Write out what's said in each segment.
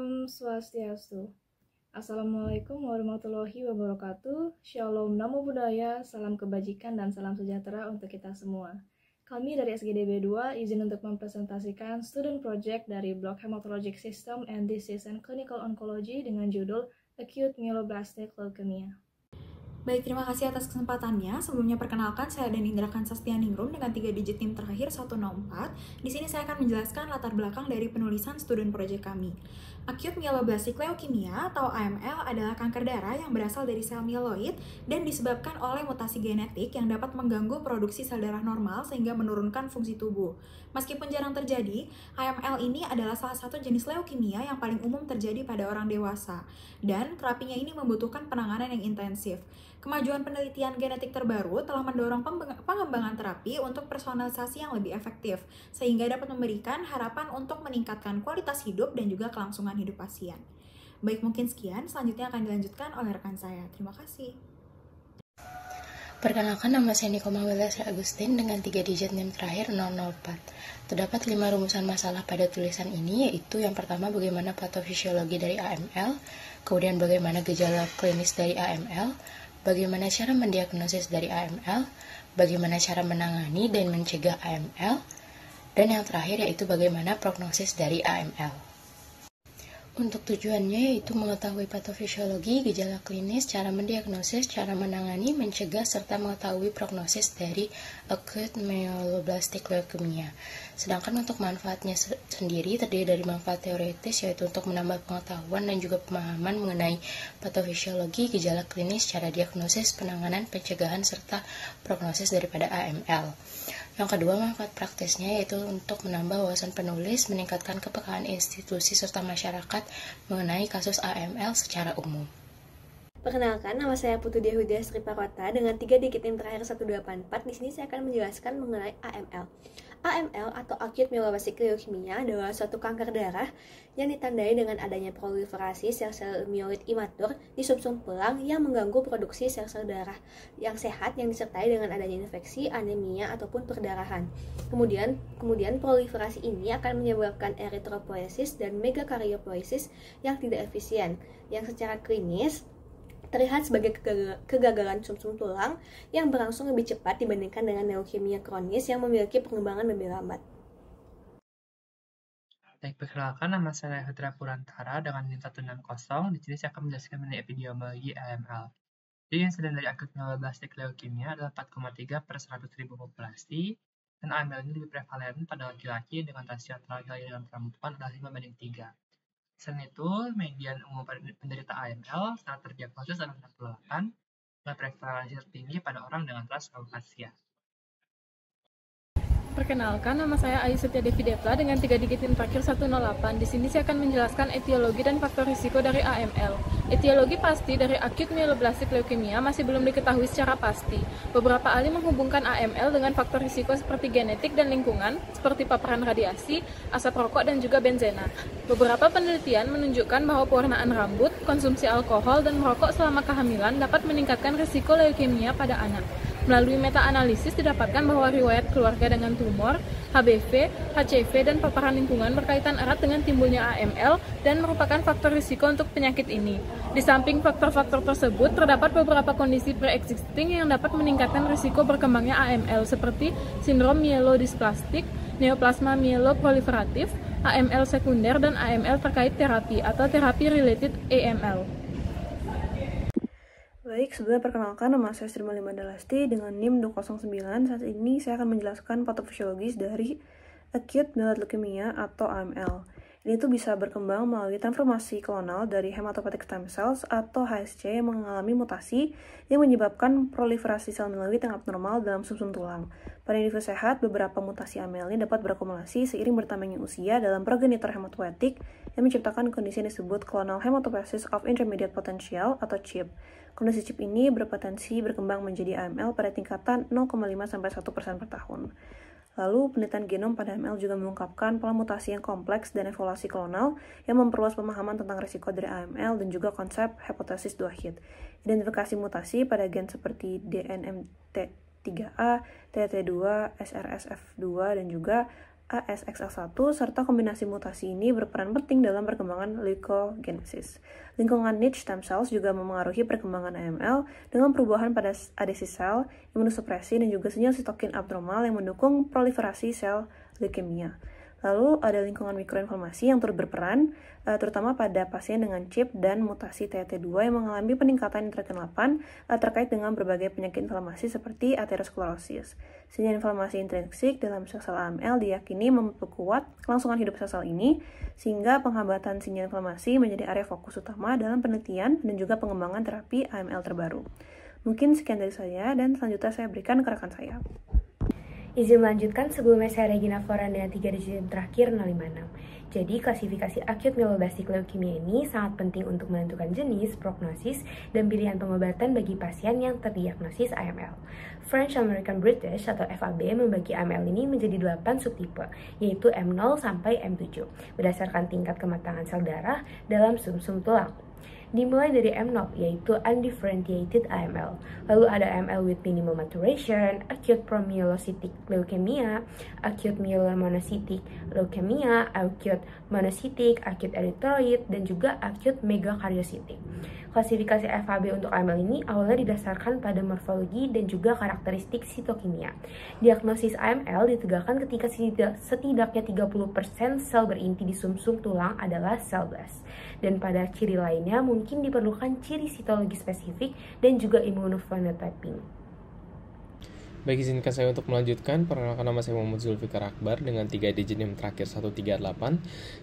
Om Swastiastu. Assalamualaikum warahmatullahi wabarakatuh. Shalom Namo Buddhaya, salam kebajikan dan salam sejahtera untuk kita semua. Kami dari SGDB 2 izin untuk mempresentasikan student project dari Block Hematologic System and Disease and Clinical Oncology dengan judul Acute Myeloblastic Leukemia. Baik, terima kasih atas kesempatannya. Sebelumnya perkenalkan, saya Indra Kansastianingrum dengan 3 digit NIM terakhir 104. Di sini saya akan menjelaskan latar belakang dari penulisan student project kami. Acute Myeloblastic Leukemia atau AML adalah kanker darah yang berasal dari sel mieloid dan disebabkan oleh mutasi genetik yang dapat mengganggu produksi sel darah normal sehingga menurunkan fungsi tubuh. Meskipun jarang terjadi, AML ini adalah salah satu jenis leukemia yang paling umum terjadi pada orang dewasa dan terapinya ini membutuhkan penanganan yang intensif. Kemajuan penelitian genetik terbaru telah mendorong pengembangan terapi untuk personalisasi yang lebih efektif, sehingga dapat memberikan harapan untuk meningkatkan kualitas hidup dan juga kelangsungan hidup pasien. Baik, mungkin sekian. Selanjutnya akan dilanjutkan oleh rekan saya. Terima kasih. Perkenalkan, nama saya Nikoma Welas Agustin dengan 3 digit NIM terakhir 004. Terdapat 5 rumusan masalah pada tulisan ini, yaitu yang pertama bagaimana patofisiologi dari AML, kemudian bagaimana gejala klinis dari AML, bagaimana cara mendiagnosis dari AML, bagaimana cara menangani dan mencegah AML, dan yang terakhir yaitu bagaimana prognosis dari AML. Untuk tujuannya yaitu mengetahui patofisiologi, gejala klinis, cara mendiagnosis, cara menangani, mencegah, serta mengetahui prognosis dari acute myeloblastic leukemia. Sedangkan untuk manfaatnya sendiri terdiri dari manfaat teoritis yaitu untuk menambah pengetahuan dan juga pemahaman mengenai patofisiologi, gejala klinis, cara diagnosis, penanganan, pencegahan, serta prognosis daripada AML. Yang kedua, manfaat praktisnya yaitu untuk menambah wawasan penulis, meningkatkan kepekaan institusi serta masyarakat mengenai kasus AML secara umum. Perkenalkan, nama saya Putu Diahudia Sri Parwata dengan 3 digit NIM terakhir 184. Di sini saya akan menjelaskan mengenai AML. AML atau Acute Myeloblastic Leukemia adalah suatu kanker darah yang ditandai dengan adanya proliferasi sel-sel mieloid imatur di sumsum tulang yang mengganggu produksi sel-sel darah yang sehat yang disertai dengan adanya infeksi, anemia, ataupun perdarahan. Kemudian proliferasi ini akan menyebabkan erythropoiesis dan megakaryopoiesis yang tidak efisien, yang secara klinis terlihat sebagai kegagalan sumsum tulang yang berlangsung lebih cepat dibandingkan dengan leukemia kronis yang memiliki pengembangan lebih lambat. Baik, perkenalkan, nama saya Hedra Purantara dengan NIM 160. Di sini saya akan menjelaskan mengenai epidemiologi AML. Jadi insiden dari acute myeloblastic leukemia adalah 4,3 per 100.000 populasi, dan AML ini lebih prevalen pada laki-laki dengan rasio antara laki-laki dan perempuan adalah 5:3. Selain itu, median umur penderita AML saat terdiagnosis adalah 68, dengan prevalensi tertinggi pada orang dengan ras Kaukasia. Perkenalkan, nama saya Ayu Setia Devi Depla dengan 3 digit NIM terakhir 108. Di sini saya akan menjelaskan etiologi dan faktor risiko dari AML. Etiologi pasti dari acute myeloblastic leukemia masih belum diketahui secara pasti. Beberapa ahli menghubungkan AML dengan faktor risiko seperti genetik dan lingkungan, seperti paparan radiasi, asap rokok, dan juga benzena. Beberapa penelitian menunjukkan bahwa pewarnaan rambut, konsumsi alkohol, dan merokok selama kehamilan dapat meningkatkan risiko leukemia pada anak. Melalui meta-analisis didapatkan bahwa riwayat keluarga dengan tumor, HBV, HIV, dan paparan lingkungan berkaitan erat dengan timbulnya AML dan merupakan faktor risiko untuk penyakit ini. Di samping faktor-faktor tersebut, terdapat beberapa kondisi pre-existing yang dapat meningkatkan risiko berkembangnya AML seperti sindrom mielodisplastik, neoplasma mieloproliferatif, AML sekunder, dan AML terkait terapi atau terapi related AML. Baik, sebelumnya perkenalkan, nama saya Sri Malima Dalasti dengan NIM 209. Saat ini saya akan menjelaskan patofisiologis dari acute myeloid leukemia atau AML. Ini tuh bisa berkembang melalui transformasi klonal dari hematopoietic stem cells atau HSC yang mengalami mutasi yang menyebabkan proliferasi sel mieloid yang abnormal dalam sumsum tulang. Pada individu sehat, beberapa mutasi AML ini dapat berakumulasi seiring bertambahnya usia dalam progenitor hematopoietik yang menciptakan kondisi yang disebut clonal hematopoiesis of intermediate potential atau CHIP. Kondisi CHIP ini berpotensi berkembang menjadi AML pada tingkatan 0,5-1% per tahun. Lalu, penelitian genom pada AML juga mengungkapkan pola mutasi yang kompleks dan evaluasi klonal yang memperluas pemahaman tentang risiko dari AML dan juga konsep hipotesis 2 hit. Identifikasi mutasi pada gen seperti DNMT3A, TT2, SRSF2, dan juga ASXL1, serta kombinasi mutasi ini berperan penting dalam perkembangan leukogenesis. Lingkungan niche stem cells juga memengaruhi perkembangan AML dengan perubahan pada adesi sel, imunosupresi, dan juga sinyal sitokin abnormal yang mendukung proliferasi sel leukemia. Lalu ada lingkungan mikroinflamasi yang turut berperan, terutama pada pasien dengan CHIP dan mutasi TAT2 yang mengalami peningkatan interleukin 8 terkait dengan berbagai penyakit inflamasi seperti aterosklerosis. Sinyal inflamasi intrinsik dalam sel-sel AML diyakini memperkuat kelangsungan hidup sel-sel ini, sehingga penghambatan sinyal inflamasi menjadi area fokus utama dalam penelitian dan juga pengembangan terapi AML terbaru. Mungkin sekian dari saya, dan selanjutnya saya berikan ke rekan saya. Izin melanjutkan, sebelumnya saya Regina Foran dengan 3 digit yang terakhir 056. Jadi, klasifikasi acute myeloblastик leukemia ini sangat penting untuk menentukan jenis, prognosis, dan pilihan pengobatan bagi pasien yang terdiagnosis AML. French American British atau FAB membagi AML ini menjadi 8 subtipe, yaitu M0 sampai M7, berdasarkan tingkat kematangan sel darah dalam sumsum tulang. Dimulai dari M0, yaitu undifferentiated AML. Lalu ada AML with minimal maturation, acute promyelocytic leukemia, acute myelomonocytic leukemia, acute monocytic, acute erythroid, dan juga acute megakaryocytic. Klasifikasi FAB untuk AML ini awalnya didasarkan pada morfologi dan juga karakteristik sitokimia. Diagnosis AML ditegakkan ketika setidaknya 30% sel berinti di sumsum tulang adalah sel blast. Dan pada ciri lainnya mungkin diperlukan ciri sitologi spesifik dan juga immunophenotyping. Baik, izinkan saya untuk melanjutkan. Perkenalkan, nama saya Muhammad Zulfikar Akbar dengan 3 digit NIM terakhir 138.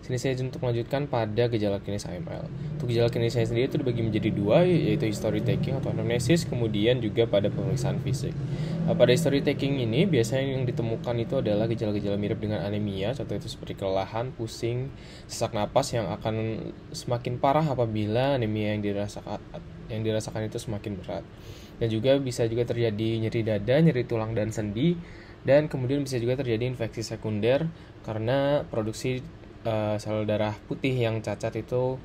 Sini saya izin untuk melanjutkan pada gejala klinis AML. Untuk gejala klinis saya sendiri itu dibagi menjadi 2, yaitu history taking atau anamnesis, kemudian juga pada pemeriksaan fisik. Pada history taking ini biasanya yang ditemukan itu adalah gejala-gejala mirip dengan anemia, contoh itu seperti kelelahan, pusing, sesak napas yang akan semakin parah apabila anemia yang dirasakan itu semakin berat. Dan juga bisa juga terjadi nyeri dada, nyeri tulang dan sendi, dan kemudian bisa juga terjadi infeksi sekunder karena produksi sel darah putih yang cacat itu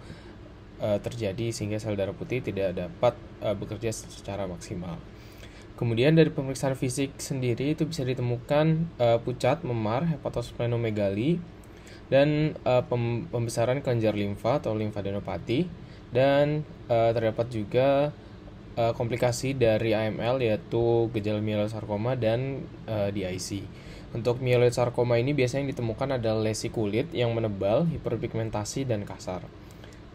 terjadi sehingga sel darah putih tidak dapat bekerja secara maksimal. Kemudian dari pemeriksaan fisik sendiri itu bisa ditemukan pucat, memar, hepatosplenomegali, dan pembesaran kelenjar limfa atau limfadenopati, dan terdapat juga komplikasi dari AML yaitu gejala myelosarkoma dan DIC. Untuk myeloid sarkoma ini biasanya ditemukan adalah lesi kulit yang menebal, hiperpigmentasi, dan kasar.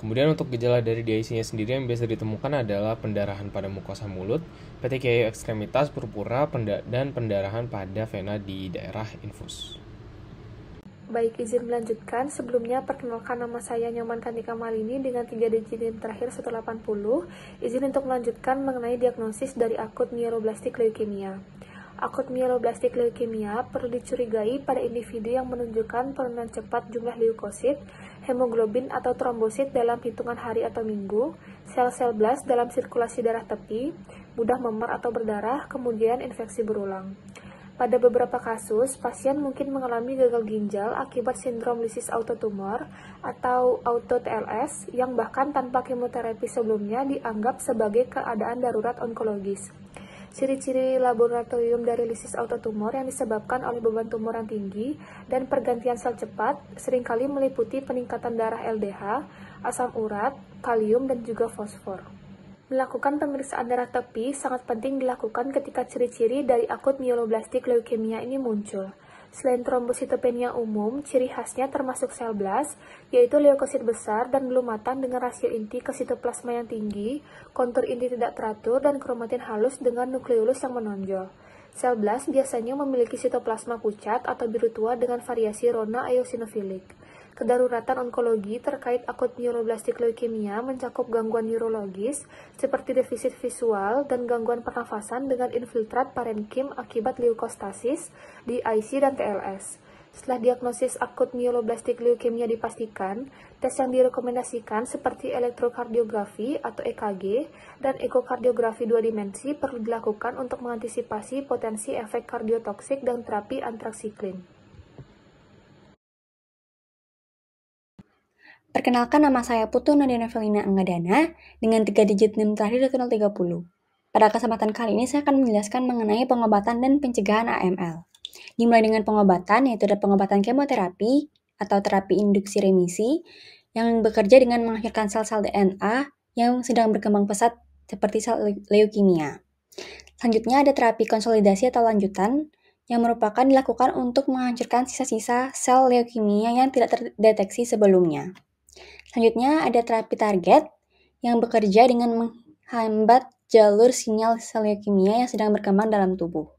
Kemudian untuk gejala dari DIC-nya sendiri yang biasa ditemukan adalah pendarahan pada mukosa mulut, petekiae ekstremitas purpura, dan pendarahan pada vena di daerah infus. Baik, izin melanjutkan. Sebelumnya, perkenalkan, nama saya Nyoman Kantika Malini dengan 3 digit NIM terakhir 180. Izin untuk melanjutkan mengenai diagnosis dari akut myeloblastик leukemia. Akut myeloblastик leukemia perlu dicurigai pada individu yang menunjukkan penurunan cepat jumlah leukosit, hemoglobin atau trombosit dalam hitungan hari atau minggu, sel-sel blast dalam sirkulasi darah tepi, mudah memar atau berdarah, kemudian infeksi berulang. Pada beberapa kasus, pasien mungkin mengalami gagal ginjal akibat sindrom lisis autotumor atau auto-TLS yang bahkan tanpa kemoterapi sebelumnya dianggap sebagai keadaan darurat onkologis. Ciri-ciri laboratorium dari lisis autotumor yang disebabkan oleh beban tumor yang tinggi dan pergantian sel cepat seringkali meliputi peningkatan darah LDH, asam urat, kalium, dan juga fosfor. Melakukan pemeriksaan darah tepi sangat penting dilakukan ketika ciri-ciri dari akut myeloblastик leukemia ini muncul. Selain trombositopenia umum, ciri khasnya termasuk sel blast, yaitu leukosit besar dan belum matang dengan rasio inti ke sitoplasma yang tinggi, kontur inti tidak teratur, dan kromatin halus dengan nukleolus yang menonjol. Sel blast biasanya memiliki sitoplasma pucat atau biru tua dengan variasi rona eosinofilik. Kedaruratan onkologi terkait akut myeloblastик leukemia mencakup gangguan neurologis seperti defisit visual dan gangguan pernafasan dengan infiltrat parenkim akibat leukostasis, DIC, dan TLS. Setelah diagnosis akut myeloblastик leukemia dipastikan, tes yang direkomendasikan seperti elektrokardiografi atau EKG dan ekokardiografi 2 dimensi perlu dilakukan untuk mengantisipasi potensi efek kardiotoksik dan terapi antraksiklin. Perkenalkan, nama saya Putu Nadia Novelina Anggadana dengan 3 digit NIM terakhir 030. Pada kesempatan kali ini saya akan menjelaskan mengenai pengobatan dan pencegahan AML. Dimulai dengan pengobatan, yaitu ada pengobatan kemoterapi atau terapi induksi remisi yang bekerja dengan mengakhirkan sel-sel DNA yang sedang berkembang pesat seperti sel leukemia. Selanjutnya ada terapi konsolidasi atau lanjutan yang merupakan dilakukan untuk menghancurkan sisa-sisa sel leukemia yang tidak terdeteksi sebelumnya. Selanjutnya ada terapi target yang bekerja dengan menghambat jalur sinyal sel leukemia yang sedang berkembang dalam tubuh.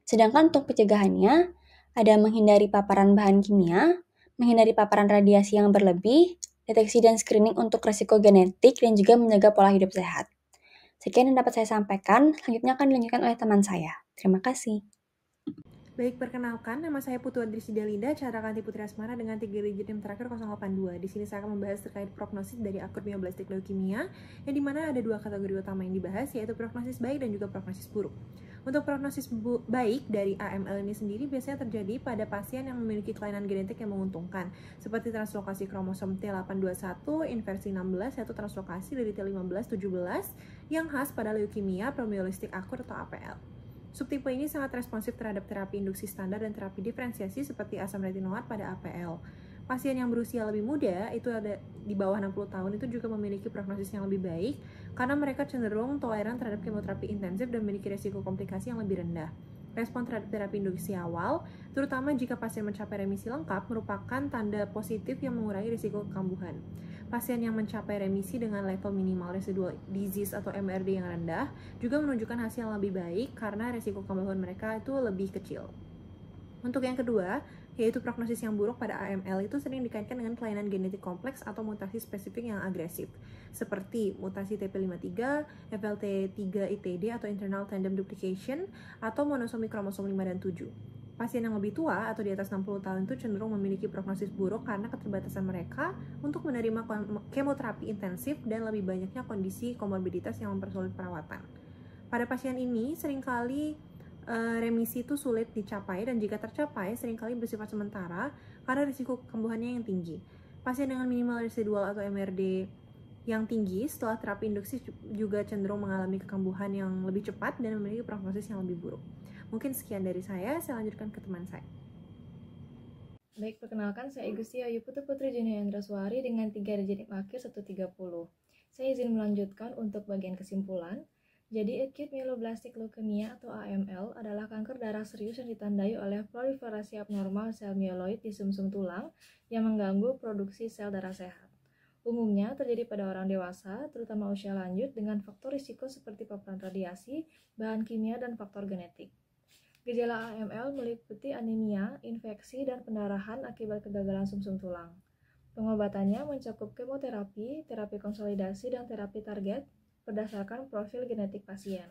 Sedangkan untuk pencegahannya, ada menghindari paparan bahan kimia, menghindari paparan radiasi yang berlebih, deteksi dan screening untuk risiko genetik, dan juga menjaga pola hidup sehat. Sekian yang dapat saya sampaikan, selanjutnya akan dilanjutkan oleh teman saya. Terima kasih. Baik, perkenalkan, nama saya Putu Adrisi Delinda, Chandrakanta Putri Asmara dengan 3 digit NIM terakhir 082. Di sini saya akan membahas terkait prognosis dari akut myeloblastic leukemia, yang dimana ada 2 kategori utama yang dibahas, yaitu prognosis baik dan juga prognosis buruk. Untuk prognosis baik dari AML ini sendiri biasanya terjadi pada pasien yang memiliki kelainan genetik yang menguntungkan, seperti translokasi kromosom T821, inversi 16, yaitu translokasi dari T15-17, yang khas pada leukemia promyelocytic akut atau APL. Subtipe ini sangat responsif terhadap terapi induksi standar dan terapi diferensiasi seperti asam retinoat pada APL. Pasien yang berusia lebih muda, itu ada di bawah 60 tahun, itu juga memiliki prognosis yang lebih baik karena mereka cenderung toleran terhadap kemoterapi intensif dan memiliki risiko komplikasi yang lebih rendah. Respon terhadap terapi induksi awal, terutama jika pasien mencapai remisi lengkap, merupakan tanda positif yang mengurangi risiko kekambuhan. Pasien yang mencapai remisi dengan level minimal residual disease atau MRD yang rendah juga menunjukkan hasil yang lebih baik karena risiko kekambuhan mereka itu lebih kecil. Untuk yang kedua, yaitu prognosis yang buruk pada AML itu sering dikaitkan dengan kelainan genetik kompleks atau mutasi spesifik yang agresif, seperti mutasi TP53, FLT3-ITD atau internal tandem duplication, atau monosomi kromosom 5 dan 7. Pasien yang lebih tua atau di atas 60 tahun itu cenderung memiliki prognosis buruk karena keterbatasan mereka untuk menerima kemoterapi intensif dan lebih banyaknya kondisi komorbiditas yang mempersulit perawatan. Pada pasien ini, seringkali remisi itu sulit dicapai dan jika tercapai, seringkali bersifat sementara karena risiko kekambuhannya yang tinggi. Pasien dengan minimal residual atau MRD yang tinggi setelah terapi induksi juga cenderung mengalami kekambuhan yang lebih cepat dan memiliki prognosis yang lebih buruk. Mungkin sekian dari saya lanjutkan ke teman saya. Baik, perkenalkan saya Igusti Ayu Putri Jenia Endraswari dengan 3 digit NIM akhir 130. Saya izin melanjutkan untuk bagian kesimpulan. Jadi, acute myeloblastic leukemia atau AML adalah kanker darah serius yang ditandai oleh proliferasi abnormal sel mieloid di sumsum tulang yang mengganggu produksi sel darah sehat. Umumnya terjadi pada orang dewasa, terutama usia lanjut dengan faktor risiko seperti paparan radiasi, bahan kimia, dan faktor genetik. Gejala AML meliputi anemia, infeksi, dan pendarahan akibat kegagalan sumsum tulang. Pengobatannya mencakup kemoterapi, terapi konsolidasi, dan terapi target berdasarkan profil genetik pasien.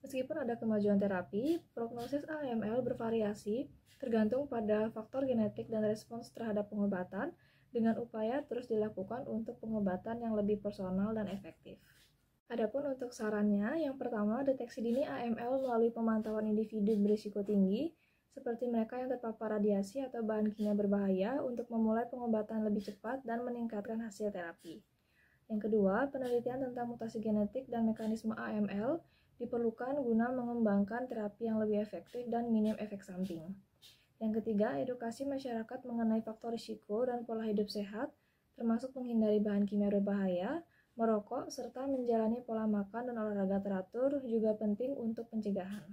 Meskipun ada kemajuan terapi, prognosis AML bervariasi tergantung pada faktor genetik dan respons terhadap pengobatan dengan upaya terus dilakukan untuk pengobatan yang lebih personal dan efektif. Adapun untuk sarannya, yang pertama, deteksi dini AML melalui pemantauan individu berisiko tinggi, seperti mereka yang terpapar radiasi atau bahan kimia berbahaya untuk memulai pengobatan lebih cepat dan meningkatkan hasil terapi. Yang kedua, penelitian tentang mutasi genetik dan mekanisme AML diperlukan guna mengembangkan terapi yang lebih efektif dan minim efek samping. Yang ketiga, edukasi masyarakat mengenai faktor risiko dan pola hidup sehat, termasuk menghindari bahan kimia berbahaya, merokok, serta menjalani pola makan dan olahraga teratur juga penting untuk pencegahan.